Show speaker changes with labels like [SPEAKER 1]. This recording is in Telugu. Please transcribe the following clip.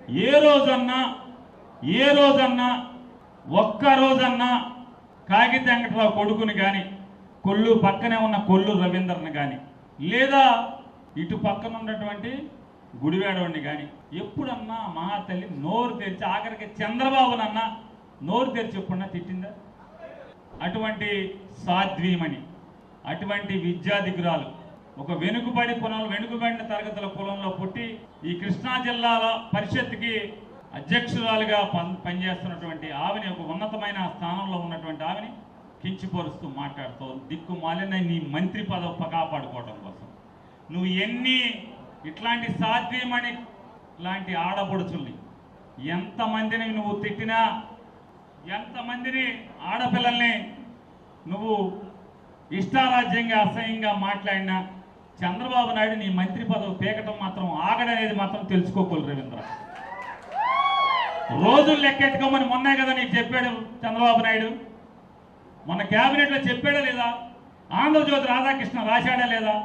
[SPEAKER 1] ఏ రోజన్నా ఒక్క రోజన్నా కాగిత వెంకటరావు కొడుకుని కానీ కొల్లు పక్కనే ఉన్న కొల్లు రవీందర్ని కానీ లేదా ఇటు పక్కన ఉన్నటువంటి గుడివాడవాడిని కానీ ఎప్పుడన్నా మహాతల్లి నోరు తెరిచి ఆఖరికి చంద్రబాబునన్నా నోరు తెరిచి ఎప్పుడన్నా తిట్టిందా? అటువంటి సాధ్వీమణి, అటువంటి విద్యాధికురాలు, ఒక వెనుకబడిన తరగతుల కులంలో పుట్టి ఈ కృష్ణా జిల్లాల పరిషత్కి అధ్యక్షురాలుగా పనిచేస్తున్నటువంటి ఆవిని, ఒక ఉన్నతమైన స్థానంలో ఉన్నటువంటి ఆవిని కించిపరుస్తూ మాట్లాడుతూ దిక్కుమాలిన నీ మంత్రి పదవి కాపాడుకోవడం కోసం నువ్వు ఎన్ని ఇట్లాంటి సాధ్వీమణి లాంటి ఆడపడుచుల్ని ఎంతమందిని నువ్వు తిట్టినా, ఎంతమందిని ఆడపిల్లల్ని నువ్వు ఇష్టారాజ్యంగా అసహ్యంగా మాట్లాడినా చంద్రబాబు నాయుడు నీ మంత్రి పదవి పీకటం మాత్రం ఆగడనేది మాత్రం తెలుసుకోకూడదు రవీంద్ర. రోజులు లెక్కెట్టుకోమని మొన్నే కదా నీకు చెప్పాడు చంద్రబాబు నాయుడు. మొన్న క్యాబినెట్లో చెప్పాడా లేదా? ఆంధ్రజ్యోతి రాధాకృష్ణ రాశాడా లేదా?